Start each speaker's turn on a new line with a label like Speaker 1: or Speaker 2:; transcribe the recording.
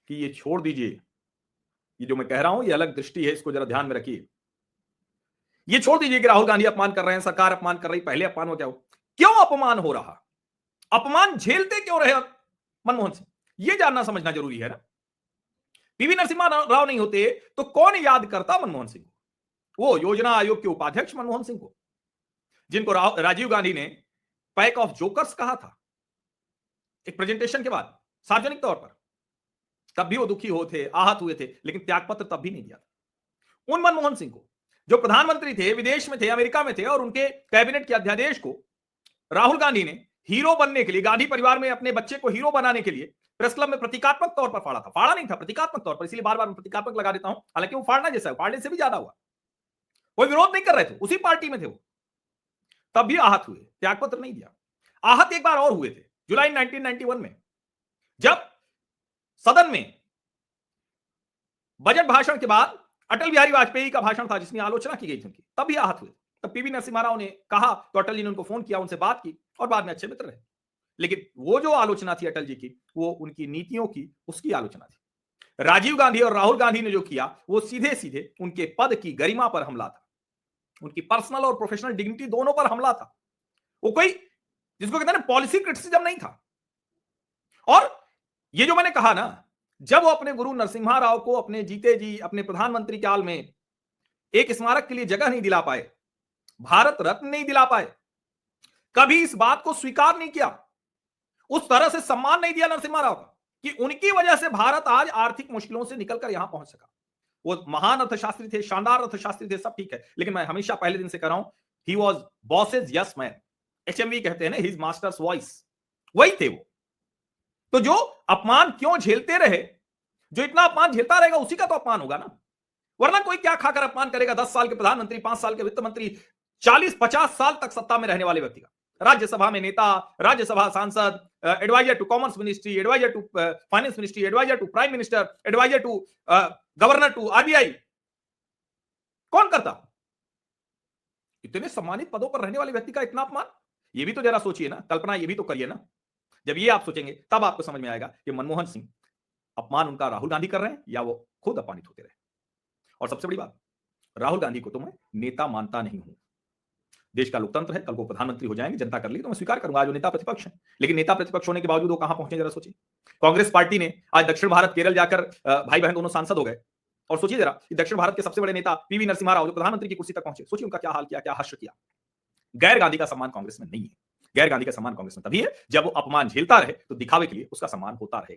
Speaker 1: कि ये छोड़ दीजिए, ये जो मैं कह रहा हूं ये अलग दृष्टि है, इसको जरा ध्यान में रखिए। ये छोड़ दीजिए कि राहुल गांधी अपमान कर रहे हैं, सरकार अपमान कर रही, पहले अपमान हो क्या हो, क्यों अपमान हो रहा, अपमान झेलते क्यों रहे मनमोहन सिंह, ये जानना समझना जरूरी है ना। पीवी नरसिम्हा राव नहीं होते तो कौन याद करता मनमोहन सिंह को, वो योजना आयोग के उपाध्यक्ष मनमोहन सिंह को, जिनको राजीव गांधी ने पैक ऑफ जोकर्स कहा था एक प्रेजेंटेशन के बाद सार्वजनिक तौर पर। तब भी वो दुखी हो थे, आहत हुए थे, लेकिन त्यागपत्र तब भी नहीं दिया था। उन मनमोहन सिंह को जो प्रधानमंत्री थे, विदेश में थे, अमेरिका में थे, और उनके कैबिनेट के अध्यादेश को राहुल गांधी ने हीरो बनने के लिए, गांधी परिवार में अपने बच्चे को हीरो बनाने के लिए प्रेस क्लब में प्रतीकात्मक तौर पर फाड़ा था। फाड़ा नहीं था, प्रतीकात्मक तौर पर, इसलिए बार बार मैं प्रतीकात्मक लगा देता हूं, हालांकि वो फाड़ना जैसा है, फाड़ने से भी ज्यादा हुआ। कोई विरोध नहीं कर रहे थे, उसी पार्टी में थे वो, तब भी आहत हुए, त्यागपत्र नहीं दिया। आहत एक बार और हुए थे जुलाई 1991 में, जब सदन में बजट भाषण के बाद अटल बिहारी वाजपेयी का भाषण था जिसमें आलोचना की गई थी उनकी, तब भी आहत हुए। तब पीवी नरसिम्हा राव ने कहा तो अटल जी ने उनको फोन किया, उनसे बात की, और बाद में अच्छे मित्र रहे। लेकिन वो जो आलोचना थी अटल जी की, वो उनकी नीतियों की, उसकी आलोचना थी। राजीव गांधी और राहुल गांधी ने जो किया वो सीधे सीधे उनके पद की गरिमा पर हमला था, उनकी पर्सनल और प्रोफेशनल डिग्निटी दोनों पर हमला था। वो कोई जिसको कहते हैं पॉलिसी क्रिटिसिज्म नहीं था। और ये जो मैंने कहा ना, जब वो अपने गुरु नरसिम्हा राव को अपने जीते जी अपने प्रधानमंत्री काल में एक स्मारक के लिए जगह नहीं दिला पाए, भारत रत्न नहीं दिला पाए, कभी इस बात को स्वीकार नहीं किया, उस तरह से सम्मान नहीं दिया नरसिम्हा राव का कि उनकी वजह से भारत आज आर्थिक मुश्किलों से निकलकर यहां पहुंच सका। वो महान अर्थशास्त्री थे, शानदार अर्थशास्त्री थे, सब ठीक है, लेकिन मैं हमेशा पहले दिन से कह रहा हूं, he was bosses yes man, HMV कहते हैं ना, हिज मास्टर्स वॉइस, वही थे वो। तो जो अपमान क्यों झेलते रहे, जो इतना अपमान झेलता रहेगा उसी का तो अपमान होगा ना, वरना कोई क्या खाकर अपमान करेगा 10 साल के प्रधानमंत्री, 5 साल के वित्त मंत्री, 40-50 साल तक सत्ता में रहने वाले व्यक्ति का, राज्यसभा में नेता, राज्यसभा सांसद, adviser to commerce ministry, adviser to finance ministry, adviser to prime minister, adviser to governor to RBI, कौन करता? इतने सम्मानित पदों पर रहने वाले व्यक्ति का इतना अपमान, ये भी तो जरा सोचिए ना, कल्पना ये भी तो करिए ना। जब ये आप सोचेंगे तब आपको समझ में आएगा कि मनमोहन सिंह अपमान उनका राहुल गांधी कर रहे हैं या वो खुद अपमानित होते रहे। और सबसे बड़ी बात, राहुल गांधी को तो मैं नेता मानता नहीं हूं। देश का लोकतंत्र है, कल को प्रधानमंत्री हो जाएंगे, जनता कर ली तो मैं स्वीकार करूंगा, आज वो नेता प्रतिपक्ष है, लेकिन नेता प्रतिपक्ष होने के बावजूद वो कहां पहुंचे जरा सोचिए। कांग्रेस पार्टी ने आज दक्षिण भारत, केरल जाकर भाई बहन दोनों सांसद हो गए, और सोचिए जरा कि दक्षिण भारत के सबसे बड़े नेता पीवी नरसिम्हा राव जो प्रधानमंत्री की कुर्सी तक पहुंचे, सोचिए उनका क्या हाल किया, क्या हश्र किया। गैर गांधी का सम्मान कांग्रेस में नहीं है। गैर गांधी का सम्मान कांग्रेस में तभी है जब वो अपमान झेलता रहे, तो दिखावे के लिए उसका सम्मान होता रहेगा।